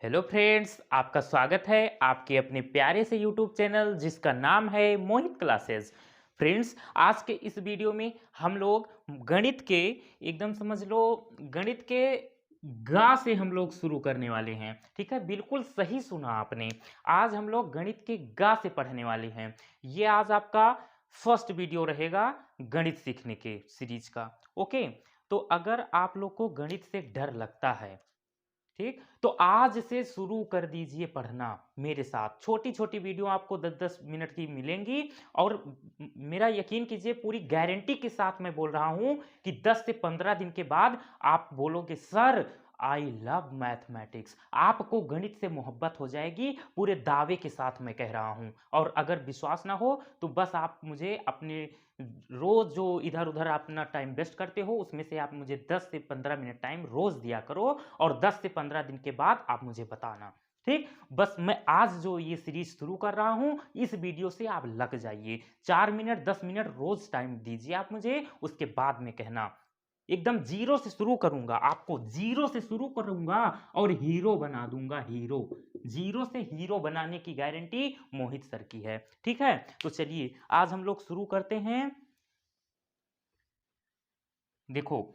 Hello friends, आपका स्वागत है आपके अपने प्यारे से यूट्यूब चैनल जिसका नाम है मोहित क्लासेस। फ्रेंड्स, आज के इस वीडियो में हम लोग गणित के एकदम समझ लो गणित के गा से हम लोग शुरू करने वाले हैं। ठीक है, बिल्कुल सही सुना आपने। आज हम लोग गणित के गा से पढ़ने वाले हैं। ये आज आपका फर्स्ट वीडियो रहेगा गणित सीखने के सीरीज का। ओके, तो अगर आप लोग को गणित से डर लगता है, ठीक, तो आज से शुरू कर दीजिए पढ़ना मेरे साथ। छोटी छोटी वीडियो आपको 10-10 मिनट की मिलेंगी और मेरा यकीन कीजिए, पूरी गारंटी के साथ मैं बोल रहा हूं कि 10 से 15 दिन के बाद आप बोलोगे सर आई लव मैथमेटिक्स। आपको गणित से मोहब्बत हो जाएगी, पूरे दावे के साथ मैं कह रहा हूं। और अगर विश्वास ना हो तो बस आप मुझे अपने रोज जो इधर उधर अपना टाइम वेस्ट करते हो उसमें से आप मुझे 10 से 15 मिनट टाइम रोज दिया करो और 10 से 15 दिन के बाद आप मुझे बताना। ठीक, बस मैं आज जो ये सीरीज शुरू कर रहा हूं इस वीडियो से आप लग जाइए। 4 मिनट 10 मिनट रोज टाइम दीजिए आप मुझे, उसके बाद में कहना। एकदम जीरो से शुरू करूंगा, आपको जीरो से शुरू करूंगा और हीरो बना दूंगा। हीरो, जीरो से हीरो बनाने की गारंटी मोहित सर की है। ठीक है, तो चलिए आज हम लोग शुरू करते हैं। देखो,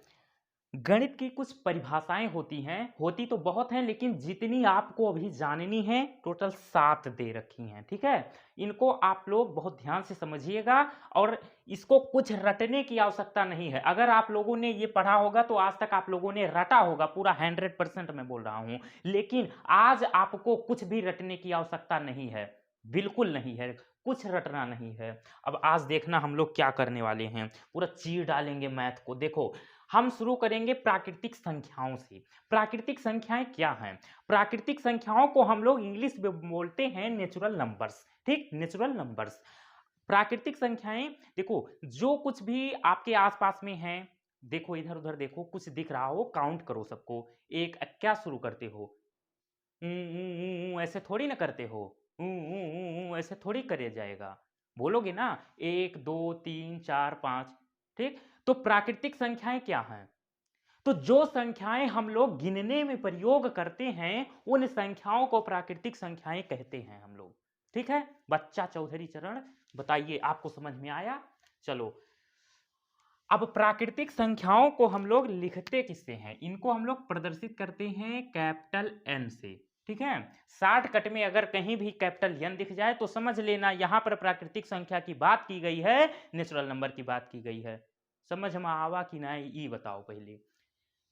गणित की कुछ परिभाषाएं होती हैं, होती तो बहुत हैं लेकिन जितनी आपको अभी जाननी है टोटल 7 दे रखी हैं। ठीक है, इनको आप लोग बहुत ध्यान से समझिएगा और इसको कुछ रटने की आवश्यकता नहीं है। अगर आप लोगों ने ये पढ़ा होगा तो आज तक आप लोगों ने रटा होगा पूरा 100%, मैं बोल रहा हूं। लेकिन आज आपको कुछ भी रटने की आवश्यकता नहीं है, बिल्कुल नहीं है, कुछ रटना नहीं है। अब आज देखना हम लोग क्या करने वाले हैं, पूरा चीर डालेंगे मैथ को। देखो, हम शुरू करेंगे प्राकृतिक संख्याओं से। प्राकृतिक संख्याएं क्या हैं? प्राकृतिक संख्याओं को हम लोग इंग्लिश में बोलते हैं नेचुरल नंबर्स। ठीक, नेचुरल नंबर्स। प्राकृतिक संख्याएं, देखो जो कुछ भी आपके आसपास में है, देखो इधर उधर देखो, कुछ दिख रहा हो काउंट करो सबको। एक क्या शुरू करते हो? ऐसे थोड़ी ना करते हो। ऐसे थोड़ी करे जाएगा। बोलोगे ना 1 2 3 4 5। ठीक, तो प्राकृतिक संख्याएं क्या हैं? तो जो संख्याएं हम लोग गिनने में प्रयोग करते हैं उन संख्याओं को प्राकृतिक संख्याएं कहते हैं हम लोग। ठीक है, बच्चा चौधरी चरण, बताइए आपको समझ में आया? चलो, अब प्राकृतिक संख्याओं को हम लोग लिखते किससे हैं? इनको हम लोग प्रदर्शित करते हैं कैपिटल एन से। ठीक है, शॉर्टकट में अगर कहीं भी कैपिटल एन दिख जाए तो समझ लेना यहां पर प्राकृतिक संख्या की बात की गई है, नेचुरल नंबर की बात की गई है। समझ में आवा कि नहीं ये बताओ पहले।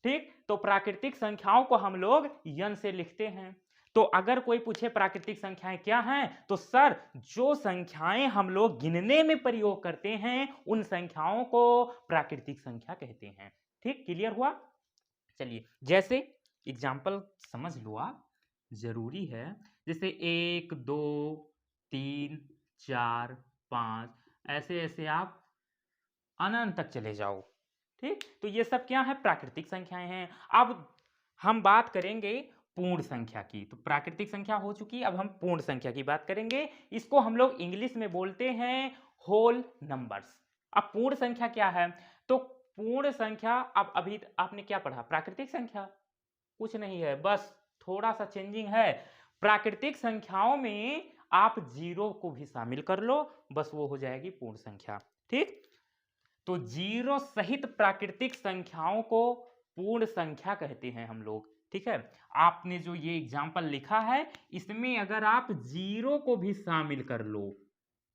ठीक, तो प्राकृतिक संख्याओं को हम लोग यन से लिखते हैं। तो अगर कोई पूछे प्राकृतिक संख्याएं क्या हैं, तो सर जो संख्याएं हम लोग गिनने में प्रयोग करते हैं उन संख्याओं को प्राकृतिक संख्या कहते हैं। ठीक, क्लियर हुआ? चलिए, जैसे एग्जाम्पल समझ लो आप, जरूरी है। जैसे 1 2 3 4 5, ऐसे ऐसे आप अनंत तक चले जाओ। ठीक, तो ये सब क्या है? प्राकृतिक संख्याएं हैं। अब हम बात करेंगे पूर्ण संख्या की। तो प्राकृतिक संख्या हो चुकी, अब हम पूर्ण संख्या की बात करेंगे। इसको हम लोग इंग्लिश में बोलते हैं होल नंबर्स। अब पूर्ण संख्या क्या है? तो पूर्ण संख्या, अब अभी आपने क्या पढ़ा? प्राकृतिक संख्या। कुछ नहीं है, बस थोड़ा सा चेंजिंग है। प्राकृतिक संख्याओं में आप जीरो को भी शामिल कर लो, बस वो हो जाएगी पूर्ण संख्या। ठीक, तो जीरो सहित प्राकृतिक संख्याओं को पूर्ण संख्या कहते हैं हम लोग। ठीक है, आपने जो ये एग्जाम्पल लिखा है इसमें अगर आप जीरो को भी शामिल कर लो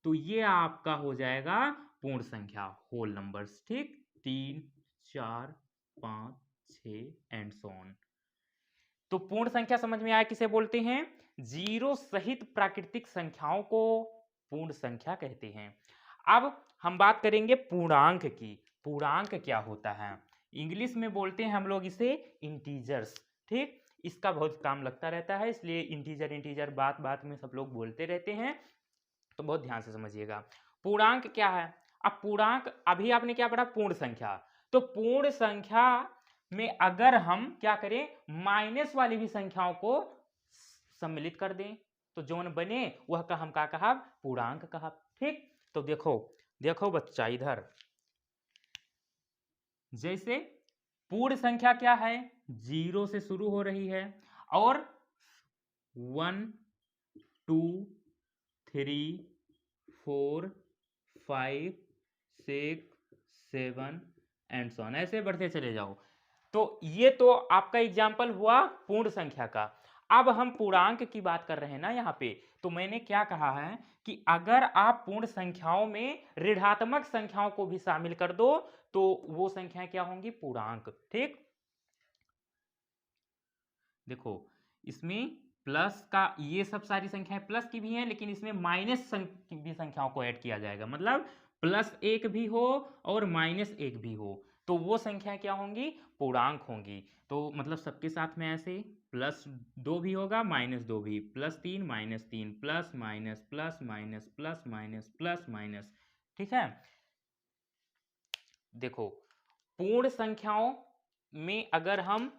तो ये आपका हो जाएगा पूर्ण संख्या, होल नंबर्स। ठीक, 3 4 5 6 एंड सो ऑन। तो पूर्ण संख्या समझ में आया किसे बोलते हैं? जीरो सहित प्राकृतिक संख्याओं को पूर्ण संख्या कहते हैं। अब हम बात करेंगे पूर्णांक की। पूर्णांक क्या होता है? इंग्लिश में बोलते हैं हम लोग इसे इंटीजर्स। ठीक, इसका बहुत काम लगता रहता है, इसलिए इंटीजर इंटीजर बात बात में सब लोग बोलते रहते हैं, तो बहुत ध्यान से समझिएगा। पूर्णांक क्या है? अब पूर्णांक, अभी आपने क्या पढ़ा? पूर्ण संख्या। तो पूर्ण संख्या में अगर हम क्या करें, माइनस वाली भी संख्याओं को सम्मिलित कर दें तो जोन बने वह का हम क्या कहा? पूर्णांक कहा। ठीक, तो देखो देखो बच्चा इधर, जैसे पूर्ण संख्या क्या है? जीरो से शुरू हो रही है और 1 2 3 4 5 6 7 एंड सो ऑन, ऐसे बढ़ते चले जाओ। तो ये तो आपका एग्जाम्पल हुआ पूर्ण संख्या का। अब हम पूर्णांक की बात कर रहे हैं ना यहाँ पे, तो मैंने क्या कहा है कि अगर आप पूर्ण संख्याओं में ऋणात्मक संख्याओं को भी शामिल कर दो तो वो संख्याएं क्या होंगी, पूर्णांक। ठीक, देखो इसमें प्लस का, ये सब सारी संख्याएं प्लस की भी हैं, लेकिन इसमें माइनस भी संख्याओं को ऐड किया जाएगा, मतलब +1 भी हो और -1 भी हो तो वो संख्याएं क्या होंगी, पूर्णांक होंगी। तो मतलब सबके साथ में ऐसे +2 भी होगा, -2 भी, +3 -3, plus minus plus minus plus minus plus minus. ठीक है, देखो पूर्ण संख्याओं में अगर हम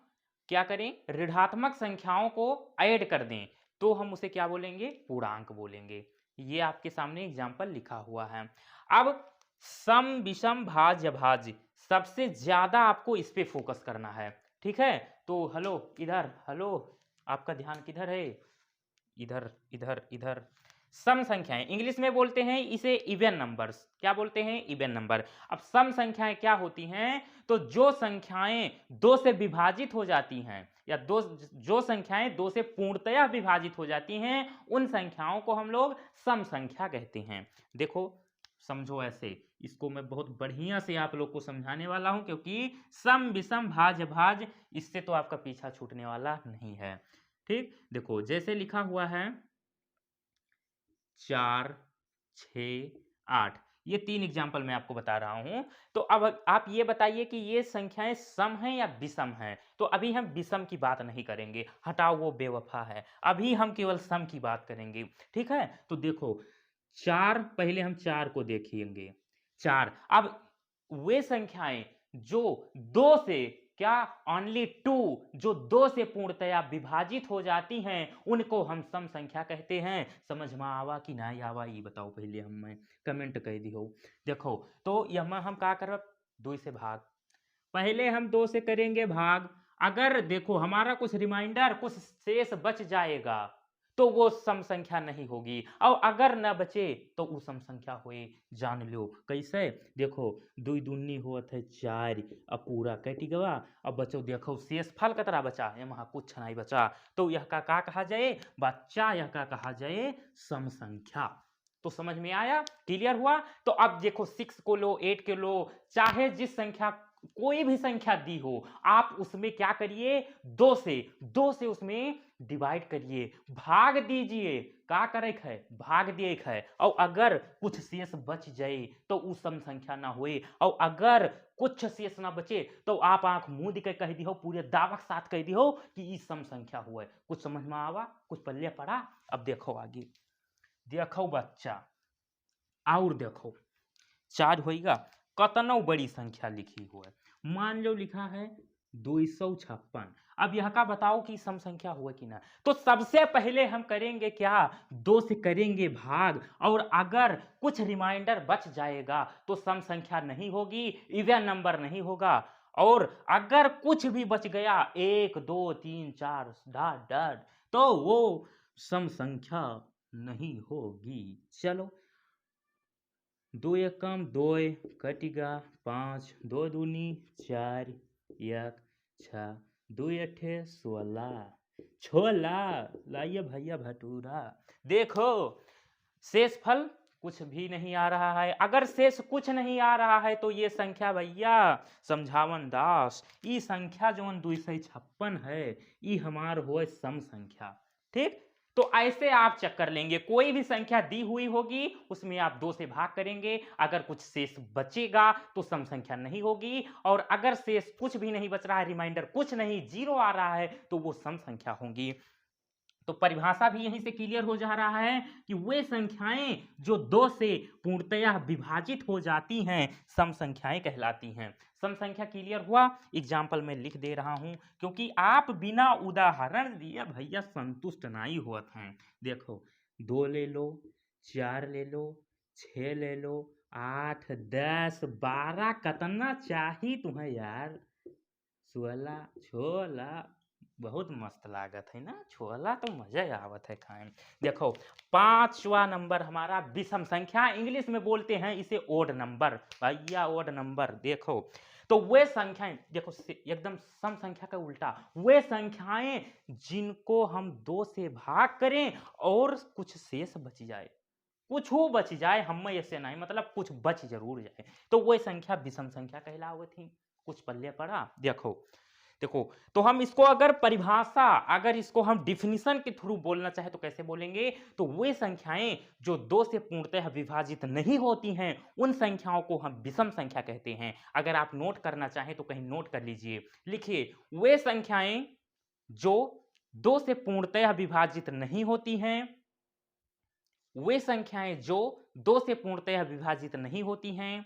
क्या करें, ऋणात्मक संख्याओं को ऐड कर दें तो हम उसे क्या बोलेंगे, पूर्णांक बोलेंगे। ये आपके सामने एग्जाम्पल लिखा हुआ है। अब सम विषम भाज्य भाज्य, सबसे ज्यादा आपको इस पे फोकस करना है। ठीक है, तो हेलो इधर, हेलो आपका ध्यान किधर है, इधर इधर इधर। सम संख्याएं, इंग्लिश में बोलते हैं इसे इवन नंबर्स। क्या बोलते हैं, इवन नंबर। अब सम संख्याएं क्या होती हैं, तो जो संख्याएं 2 से विभाजित हो जाती हैं या जो संख्याएं 2 से पूर्णतया विभाजित हो जाती हैं उन संख्याओं को हम लोग सम संख्या कहते हैं। देखो समझो ऐसे, इसको मैं बहुत बढ़िया से आप लोग को समझाने वाला हूं, क्योंकि सम विषम भाज्य भाज्य इससे तो आपका पीछा छूटने वाला नहीं है। ठीक, देखो जैसे लिखा हुआ है 4 6 8, ये 3 एग्जाम्पल मैं आपको बता रहा हूं। तो अब आप ये बताइए कि ये संख्याएं सम हैं या विषम हैं। तो अभी हम विषम की बात नहीं करेंगे, हटाओ वो बेवफा है, अभी हम केवल सम की बात करेंगे। ठीक है, तो देखो 4, पहले हम 4 को देखेंगे। 4, अब वे संख्याएं जो 2 से क्या, ओनली 2, जो 2 से पूर्णतया विभाजित हो जाती हैं उनको हम सम संख्या कहते हैं। समझ में आवा कि नहीं आवा ये बताओ, पहले हम कमेंट कह दी हो। देखो तो यह हम का करब, 2 से भाग, पहले हम 2 से करेंगे भाग। अगर देखो हमारा कुछ रिमाइंडर, कुछ शेष बच जाएगा तो वो सम संख्या नहीं होगी, और अगर न बचे तो वो सम संख्या हुए। जान लो कैसे, देखो 2 दूनी होत है 4, अब पूरा कट गवा। अब बचो देखो शेष फल कतरा बचा, यहाँ कुछ नहीं बचा, तो यह का कहा जाए बच्चा, यह का कहा जाए सम संख्या। तो समझ में आया, क्लियर हुआ। तो अब देखो 6 को लो, 8 को लो, चाहे जिस संख्या, कोई भी संख्या दी हो, आप उसमें क्या करिए, 2 से उसमें डिवाइड करिए, भाग दीजिए। का करे है, भाग दिए है, और अगर कुछ शेष बच जाए तो उस सम संख्या ना हुए, और अगर कुछ शेष ना बचे तो आप आंख मूंद के कह दियो, पूरे दावक साथ कह दियो कि इस सम संख्या हुए। कुछ समझ में आवा, कुछ पल्ले पड़ा। अब देखो आगे, देखो बच्चा, और देखो 4 होएगा, कतनो बड़ी संख्या लिखी हुआ है, मान लो लिखा है 256। अब यह का बताओ कि सम संख्या हुआ कि ना। तो सबसे पहले हम करेंगे क्या, 2 से करेंगे भाग, और अगर कुछ रिमाइंडर बच जाएगा तो सम संख्या नहीं होगी, इवन नंबर नहीं होगा। और अगर कुछ भी बच गया, 1 2 3 4 डॉट डॉट, तो वो सम संख्या नहीं होगी। चलो 2 एकम 2 कटिगा 5, 2 दूनी 4, 1 6, 2 अठे 16, छोला लाइए भैया भटूरा। देखो शेष फल कुछ भी नहीं आ रहा है। अगर शेष कुछ नहीं आ रहा है तो ये संख्या भैया समझावन दास, ई संख्या जो 256 है, ई हमार हो सम संख्या। ठीक, तो ऐसे आप चेक कर लेंगे, कोई भी संख्या दी हुई होगी उसमें आप 2 से भाग करेंगे, अगर कुछ शेष बचेगा तो सम संख्या नहीं होगी, और अगर शेष कुछ भी नहीं बच रहा है, रिमाइंडर कुछ नहीं, 0 आ रहा है, तो वो सम संख्या होंगी। तो परिभाषा भी यहीं से क्लियर हो जा रहा है कि वे संख्याएं जो 2 से पूर्णतया विभाजित हो जाती हैं सम संख्याएं कहलाती हैं। सम संख्या क्लियर हुआ, एग्जाम्पल में लिख दे रहा हूं, क्योंकि आप बिना उदाहरण दिए भैया संतुष्ट नहीं होते हैं। देखो 2 ले लो, 4 ले लो, 6 ले लो, 8 10 12, कतना चाहिए तुम्हें यार, 16 16 बहुत मस्त लागत है ना, छोला तो मजा ही आवत है खाए में। देखो 5वां नंबर हमारा विषम संख्या, इंग्लिश में बोलते हैं इसे ओड नंबर। भैया ओड नंबर देखो, तो वे संख्याएं देखो एकदम सम संख्या का उल्टा, वे संख्याएं जिनको हम 2 से भाग करें और कुछ शेष बच जाए, कुछ हो बच जाए, हम ऐसे नहीं मतलब कुछ बच जरूर जाए, तो वह संख्या विषम संख्या कहलावत थी। कुछ पल्ले पड़ा देखो। देखो तो हम इसको अगर परिभाषा, अगर इसको हम डिफिनीशन के थ्रू बोलना चाहे तो कैसे बोलेंगे, तो वे संख्याएं जो 2 से पूर्णतः विभाजित नहीं होती हैं उन संख्याओं को हम विषम संख्या कहते हैं। अगर आप नोट करना चाहें तो कहीं नोट कर लीजिए, लिखिए वे संख्याएं जो 2 से पूर्णतः विभाजित नहीं होती हैं, वे संख्याएं जो 2 से पूर्णतः विभाजित नहीं होती हैं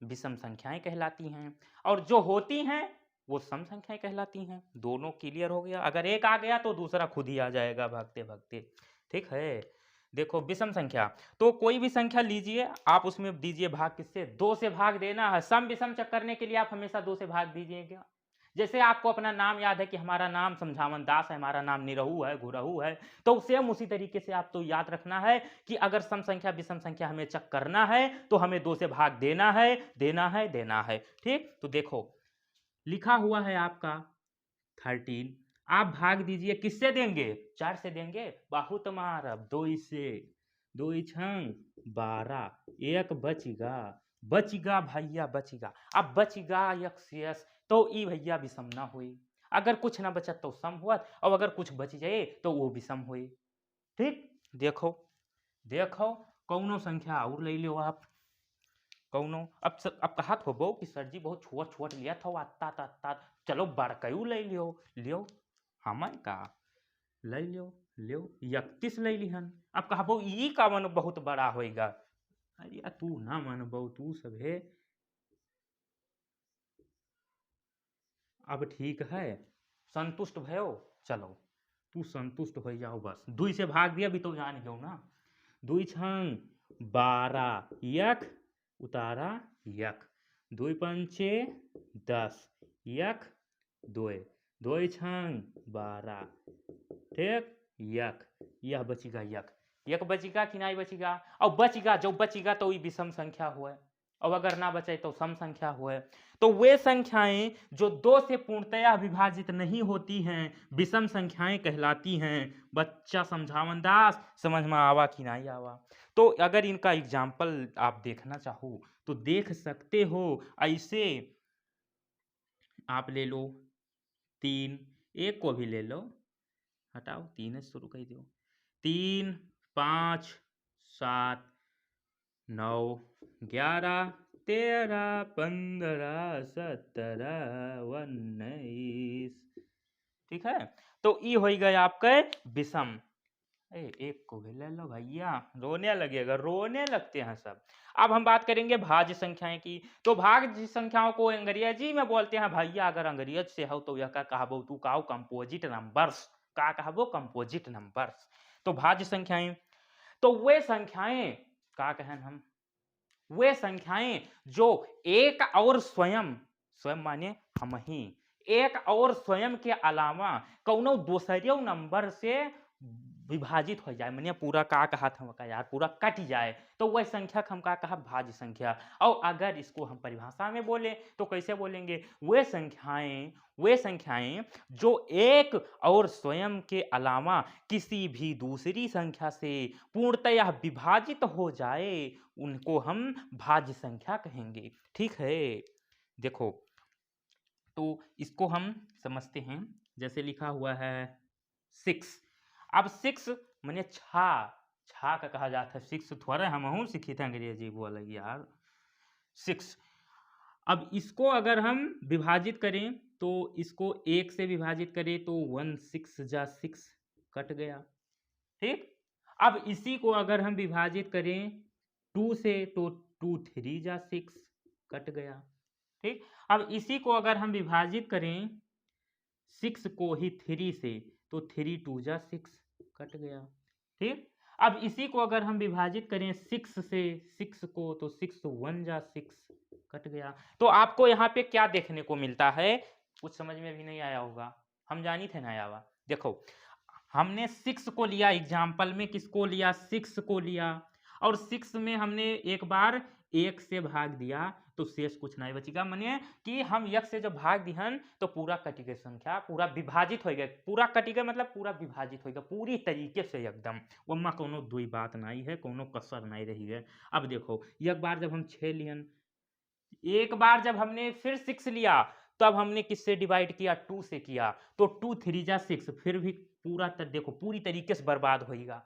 विषम संख्याएं कहलाती हैं, और जो होती हैं वो सम संख्याएं कहलाती हैं। दोनों क्लियर हो गया, अगर एक आ गया तो दूसरा खुद ही आ जाएगा भागते भागते। ठीक है, देखो विषम संख्या, तो कोई भी संख्या लीजिए आप, उसमें दीजिए भाग किससे, 2 से भाग देना है। सम विषम चेक करने के लिए आप हमेशा 2 से भाग दीजिएगा। जैसे आपको अपना नाम याद है कि हमारा नाम समझावन दास है, हमारा नाम निरहू है, घुरहू है, तो सेम उसी तरीके से आप तो याद रखना है कि अगर सम संख्या विषम संख्या हमें चेक करना है तो हमें 2 से भाग देना है, देना है, देना है। ठीक, तो देखो लिखा हुआ है आपका 13, आप भाग दीजिए, किससे देंगे, 4 से देंगे। बहुत मारब 2 से, 2 छंग 12, एक बचगा, बचगा भैया बचगा। अब बचगा एक शेष, तो ई भैया विषम ना हुई। अगर कुछ ना बचत तो सम हुआ, और अगर कुछ बच जाए तो वो विषम हुई। ठीक, देखो देखो कौनो संख्या और ले लो आप, कौनो अब कहत होबो कि सर जी बहुत छोट छोट लिया था अत्ता तत्ता, चलो बड़कयू ले लियो, लियो हमें का ले लियो, लियो 31 ले लिहन। अब कहबो ई का मन बहुत बड़ा होएगा, अरे तू ना मानबो, तू सभे अब ठीक है, संतुष्ट भयो, चलो तू संतुष्ट हो जाओ बस। 2 से भाग दिया भी तो जान गयो ना, 2 छंग 12, यक उतारा यक, 2 पंचे 10, यक 2, 2 छंग 12, ठीक यक, यह बचेगा यक, यक बचेगा कि नहीं बचेगा, और बचेगा जो बचेगा तो ये विषम संख्या हुआ, और अगर ना बचे तो सम संख्या हुआ। तो वे संख्याएं जो 2 से पूर्णतया विभाजित नहीं होती हैं विषम संख्याएं कहलाती हैं। बच्चा समझावन दास समझ में आवा कि नहीं आवा, तो अगर इनका एग्जाम्पल आप देखना चाहो तो देख सकते हो। ऐसे आप ले लो 3, एक को भी ले लो, हटाओ 3 से शुरू कर दो, 3, 5, 7, 9, 11, 13, 15, 17, 19। ठीक है, तो ये हो गया आपके विषम। एक को भी ले लो भैया, रोने लगेगा, रोने लगते हैं सब। अब हम बात करेंगे भाज्य संख्याएं की, तो भाज्य संख्याओं को अंग्रेजी में बोलते हैं भैया, अगर अंग्रेज से हो तो यह का कहबो तू काओ कंपोजिट नंबर्स, का कहबो कंपोजिट नंबर्स। तो भाज्य संख्याएं, तो वे संख्याएं का कहन हम, वे संख्याएं जो एक और स्वयं, स्वयं माने हम ही, एक और स्वयं के अलावा कौनो दूसरे नंबर से विभाजित हो जाए, माने पूरा का कहा था का यार, पूरा कट जाए, तो वह संख्या हम का कहा भाज्य संख्या। और अगर इसको हम परिभाषा में बोले तो कैसे बोलेंगे, वे संख्याएं जो एक और स्वयं के अलावा किसी भी दूसरी संख्या से पूर्णतया विभाजित हो जाए उनको हम भाज्य संख्या कहेंगे। ठीक है, देखो तो इसको हम समझते हैं, जैसे लिखा हुआ है 6। अब 6 माने छा, छा का कहा जाता है 6, थोड़ा हम सीखी थे अंग्रेजी बोले यार 6। अब इसको अगर हम विभाजित करें तो इसको 1 से विभाजित करें तो 1 6 जा 6 कट गया। ठीक, अब इसी को अगर हम विभाजित करें 2 से तो 2 3 जा 6 कट गया। ठीक, अब इसी को अगर हम विभाजित करें 6 को ही 3 से तो 3 2 जा 6 कट गया। ठीक, अब इसी को अगर हम विभाजित करें 6 से 6 को तो 6 1 जा 6 कट गया। तो आपको यहाँ पे क्या देखने को मिलता है, कुछ समझ में भी नहीं आया होगा, हम जानी थे ना यावा। देखो हमने 6 को लिया एग्जाम्पल में, किसको लिया 6 को लिया, और 6 में हमने एक बार 1 से भाग दिया तो शेष कुछ नहीं बचेगा। माने कि हम 1 से जब भाग दिहन तो पूरा कटी गई संख्या, पूरा विभाजित हो गया, पूरा कटी गई मतलब पूरा विभाजित हो गया पूरी तरीके से एकदम, वम्मा कोनो दुई बात नहीं है, कोनो कसर नहीं रही है। अब देखो एक बार जब हम 6 लियन, एक बार जब हमने फिर 6 लिया तब हमने किससे डिवाइड किया 2 से किया, तो 2 3 जा 6, फिर भी पूरा देखो पूरी तरीके से बर्बाद होएगा,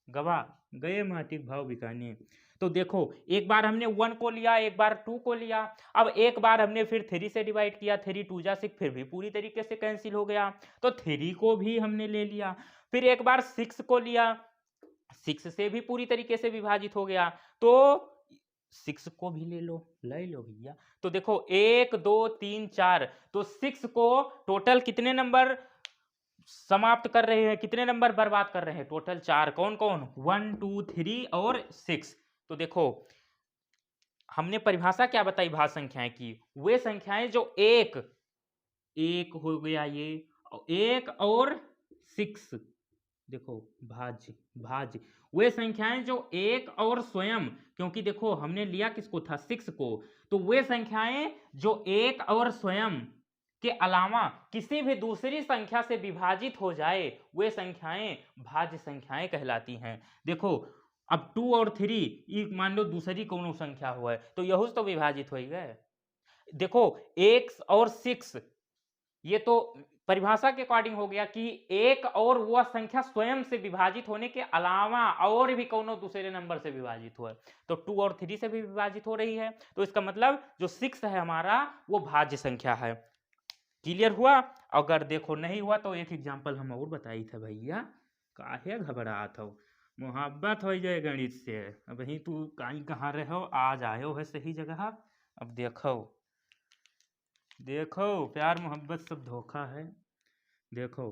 गवा गए माटिक भाव बिकाने। तो देखो एक बार हमने 1 को लिया, एक बार 2 को लिया, अब एक बार हमने फिर 3 से डिवाइड किया, 3 2 जा 6, फिर भी पूरी तरीके से कैंसिल हो गया, तो 3 को भी हमने ले लिया। फिर एक बार 6 को लिया, 6 से भी पूरी तरीके से विभाजित हो गया, तो 6 को भी ले लो भैया। तो देखो 1 2 3 4, तो 6 को टोटल कितने नंबर समाप्त कर रहे हैं, कितने नंबर बर्बाद कर रहे हैं, टोटल 4। कौन कौन, 1 2 3 और 6। तो देखो हमने परिभाषा क्या बताई भाज्य संख्याएं की, वे संख्याएं जो एक हो गया ये, 1 और 6, देखो भाज्य भाज्य, वे संख्याएं जो 1 और स्वयं, क्योंकि देखो हमने लिया किसको था 6 को, तो वे संख्याएं जो 1 और स्वयं के अलावा किसी भी दूसरी संख्या से विभाजित हो जाए, वे संख्याएं भाज्य संख्याएं कहलाती हैं। देखो अब 2 और 3 मान लो दूसरी कोनो संख्या हुआ है तो यह तो विभाजित हो ही गए। देखो 1 और 6 ये तो परिभाषा के अकॉर्डिंग हो गया कि एक और वह संख्या स्वयं से विभाजित होने के अलावा और भी कोनो दूसरे नंबर से विभाजित हुआ, तो 2 और 3 से भी विभाजित हो रही है, तो इसका मतलब जो 6 है हमारा वो भाज्य संख्या है। क्लियर हुआ? अगर देखो नहीं हुआ तो एक एग्जांपल हम और बताई थे भैया, काहे घबरात हो, मोहब्बत हो जाए गणित से। अब ही तू कहाँ रहे हो, आज आए हो है सही जगह। अब देखो देखो प्यार मोहब्बत सब धोखा है। देखो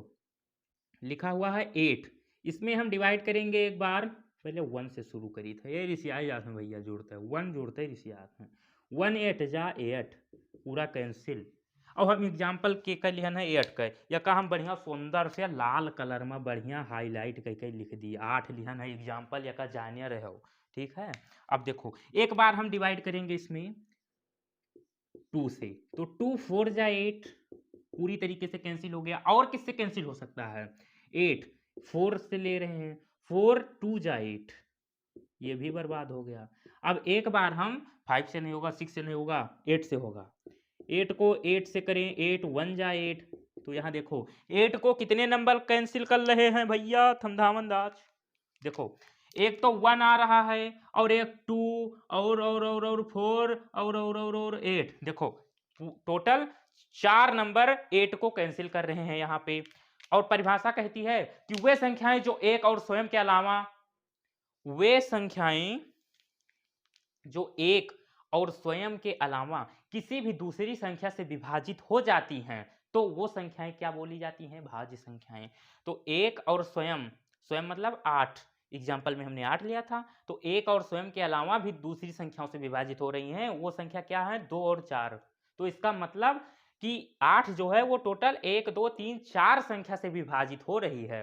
लिखा हुआ है 8, इसमें हम डिवाइड करेंगे एक बार, पहले 1 से शुरू करी था, ये ऋषिया जात में भैया जोड़ता है 1 जोड़ते है ऋषियात में, 1 8 जा 8 पूरा कैंसिल। और हम एग्जाम्पल के कर लिहन है 8 का, या का हम बढ़िया सुंदर से लाल कलर में बढ़िया हाईलाइट करके लिख दी 8 लिहन है एग्जाम्पल, या का जानिए रहे हो, ठीक है। अब देखो एक बार हम डिवाइड करेंगे इसमें 2 से, तो 2 4 जा 8 पूरी तरीके से कैंसिल हो गया। और किससे कैंसिल हो सकता है, 8 4 से ले रहे हैं, 4 2 जा 8 ये भी बर्बाद हो गया। अब एक बार हम 5 से नहीं होगा, 6 से नहीं होगा, 8 से होगा, 8 को 8 से करें, 8 1 जा 8, तो यहां देखो 8 को कितने नंबर कैंसिल कर रहे हैं भैया थमधामंदाज। देखो एक तो 1 आ रहा है, और एक 2 और 4 और 8, देखो टोटल 4 नंबर 8 को कैंसिल कर रहे हैं यहाँ पे। और परिभाषा कहती है कि वे संख्याएं जो एक और स्वयं के अलावा, वे संख्याएं जो एक और स्वयं के अलावा किसी भी दूसरी संख्या से विभाजित हो जाती हैं, तो वो संख्याएं क्या बोली जाती हैं, भाज्य संख्याएं। तो एक और स्वयं, स्वयं मतलब 8, एग्जाम्पल में हमने 8 लिया था, तो एक और स्वयं के अलावा भी दूसरी संख्याओं से विभाजित हो रही हैं, वो संख्या क्या है 2 और 4। तो इसका मतलब कि 8 जो है वो टोटल 1 2 3 4 संख्या से विभाजित हो रही है।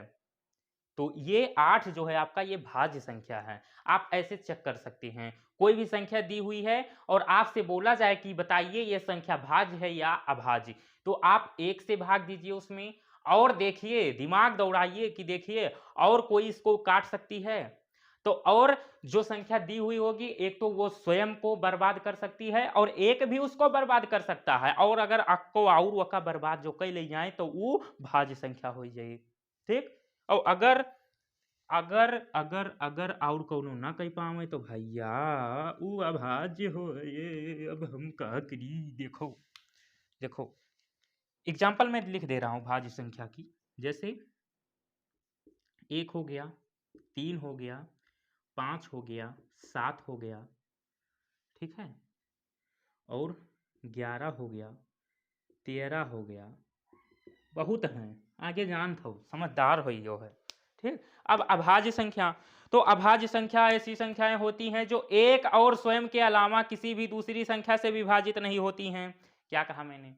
तो ये 8 जो है आपका ये भाज्य संख्या है। आप ऐसे चेक कर सकते हैं, कोई भी संख्या दी हुई है और आपसे बोला जाए कि बताइए ये संख्या भाज्य है या अभाज्य, तो आप 1 से भाग दीजिए उसमें, और देखिए दिमाग दौड़ाइए कि देखिए और कोई इसको काट सकती है, तो और जो संख्या दी हुई होगी एक तो वो स्वयं को बर्बाद कर सकती है और एक भी उसको बर्बाद कर सकता है, और अगर आपको और वका बर्बाद जो कई ले जाए तो वो भाज्य संख्या हो जाए, ठीक। और अगर अगर अगर अगर और कौनो ना कह पावे तो भैया ऊ अभाज्य हो ये, अब हम का करी। देखो देखो एग्जाम्पल में लिख दे रहा हूं भाज्य संख्या की, जैसे 1 हो गया, 3 हो गया, 5 हो गया, 7 हो गया, ठीक है, और 11 हो गया, 13 हो गया, बहुत हैं, आगे जान थो समझदार हो जो है, ठीक। अब अभाज्य संख्या, तो अभाज्य संख्या ऐसी संख्याएं होती हैं जो एक और स्वयं के अलावा किसी भी दूसरी संख्या से विभाजित नहीं होती हैं। क्या कहा मैंने,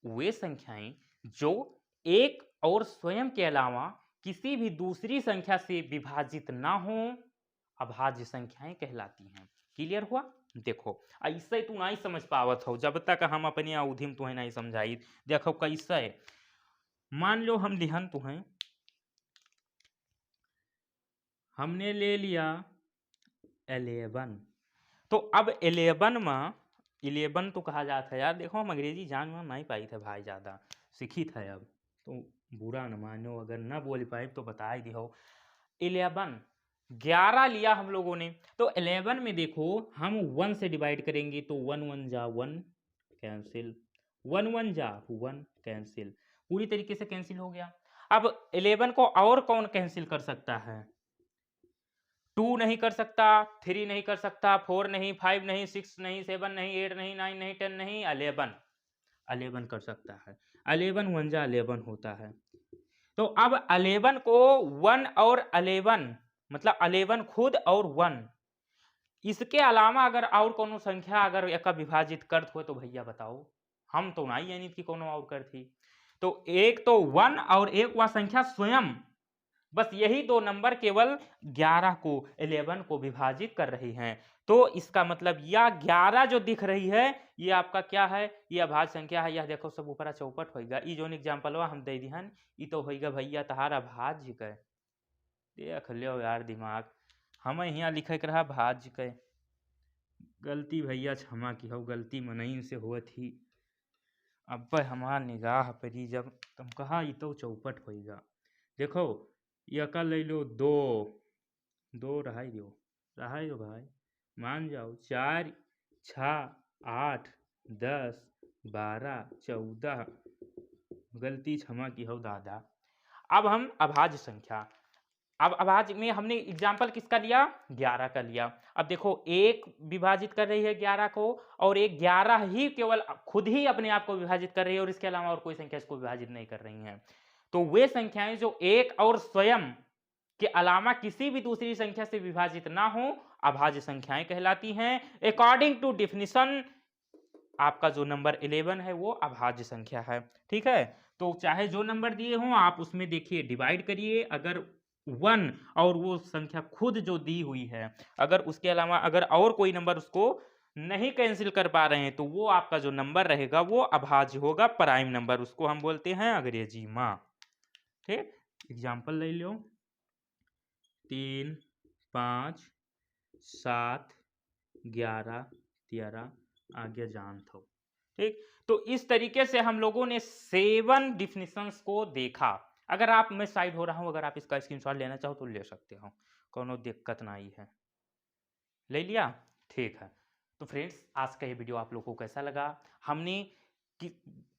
वे संख्याएं जो एक और स्वयं के अलावा किसी भी दूसरी संख्या से विभाजित ना हो अभाज्य संख्याएं कहलाती हैं। क्लियर हुआ? देखो ऐसे तू नहीं समझ पावत हो जब तक हम अपनी अवधि में तुम्हें नहीं समझाई। देखो कैसे, मान लो हम लिहन तुम्हें, हमने ले लिया 11, तो अब 11 में 11 तो कहा जाता है यार। देखो हम अंग्रेजी जान में नहीं पाई थे भाई, ज़्यादा सीखी था अब तो बुरा न मानो, अगर ना बोल पाए तो बता ही दिहो। 11 लिया हम लोगों ने, तो 11 में देखो हम 1 से डिवाइड करेंगे तो 1 1 जा 1 कैंसिल, 1 1 जा 1 कैंसिल, पूरी तरीके से कैंसिल हो गया। अब 11 को और कौन कैंसिल कर सकता है? 2 नहीं कर सकता, 3 नहीं कर सकता, 4 नहीं, 5 नहीं, 6 नहीं, 7 नहीं, 8 नहीं, 9 नहीं, 10 नहीं, 11 कर सकता है। 11 1 जा 11 होता है। तो अब 11 को 1 और 11 मतलब 11 खुद और 1, इसके अलावा अगर और कोनो संख्या अगर एक विभाजित करत हो तो भैया बताओ, हम तो नहीं यानी कि कोनो और कर थी। तो एक तो 1 और एक वह संख्या स्वयं, बस यही दो नंबर केवल 11 को 11 को विभाजित कर रही हैं। तो इसका मतलब यह 11 जो दिख रही है ये आपका क्या है? ये अभाज्य संख्या है। यह देखो सब ऊपर चौपट होगा। ई जोन एग्जांपल हम दे दिहन ई तो होगा भैया तहार अभाज्य के। देख लो यार दिमाग, हम यहाँ लिखे के रहा भाज्य के, गलती भैया क्षमा की हो, गलती मनई से हुआ थी। अब हमार निगाह परी जब तुम कहा ई तो चौपट होगा। देखो यह का ले लो 2 2 रहाई दो भाई, मान जाओ 4 6 8 10 12 14, गलती क्षमा की हो दादा। अब हम अभाज्य संख्या, अब अभाज्य में हमने एग्जाम्पल किसका लिया? 11 का लिया। अब देखो एक विभाजित कर रही है 11 को और एक 11 ही केवल खुद ही अपने आप को विभाजित कर रही है और इसके अलावा और कोई संख्या इसको विभाजित नहीं कर रही है। तो वे संख्याएं जो एक और स्वयं के अलावा किसी भी दूसरी संख्या से विभाजित ना हो अभाज्य संख्याएं कहलाती हैं। अकॉर्डिंग टू डिफिनिशन आपका जो नंबर 11 है वो अभाज्य संख्या है। ठीक है, तो चाहे जो नंबर दिए हों आप उसमें देखिए डिवाइड करिए, अगर 1 और वो संख्या खुद जो दी हुई है अगर उसके अलावा अगर और कोई नंबर उसको नहीं कैंसिल कर पा रहे हैं तो वो आपका जो नंबर रहेगा वो अभाज्य होगा, प्राइम नंबर उसको हम बोलते हैं अंग्रेजी में। ठीक, एग्जाम्पल ले लो 3 5 7 11 13, आगे जानते हो। ठीक, तो इस तरीके से हम लोगों ने 7 डिफिनिशंस को देखा। अगर आप, मैं साइड हो रहा हूं, अगर आप इसका स्क्रीनशॉट लेना चाहो तो ले सकते हो, कोनो दिक्कत नहीं है। ले लिया? ठीक है। तो फ्रेंड्स आज का ये वीडियो आप लोगों को कैसा लगा? हमने कि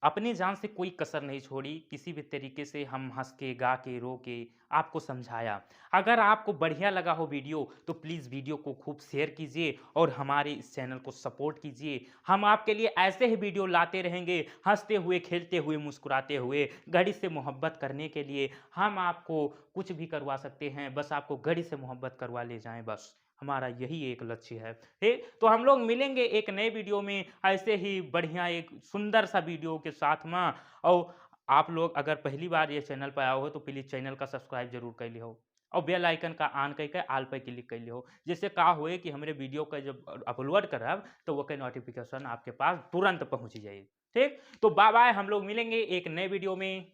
अपनी जान से कोई कसर नहीं छोड़ी, किसी भी तरीके से हम हंस के गा के रो के आपको समझाया। अगर आपको बढ़िया लगा हो वीडियो तो प्लीज़ वीडियो को खूब शेयर कीजिए और हमारे इस चैनल को सपोर्ट कीजिए। हम आपके लिए ऐसे ही वीडियो लाते रहेंगे, हंसते हुए, खेलते हुए, मुस्कुराते हुए। घड़ी से मोहब्बत करने के लिए हम आपको कुछ भी करवा सकते हैं, बस आपको घड़ी से मोहब्बत करवा ले जाएं, बस हमारा यही एक लक्ष्य है। ठीक, तो हम लोग मिलेंगे एक नए वीडियो में ऐसे ही बढ़िया एक सुंदर सा वीडियो के साथ में। और आप लोग अगर पहली बार ये चैनल पर आओ हो तो प्लीज़ चैनल का सब्सक्राइब जरूर कर लियो और बेल आइकन का ऑन करके आल पे क्लिक कर लियो, जिससे का होए कि हमारे वीडियो का जब अपलोड करब तो वो के नोटिफिकेशन आपके पास तुरंत पहुंच जाए। ठीक, तो बाय बाय, हम लोग मिलेंगे एक नए वीडियो में।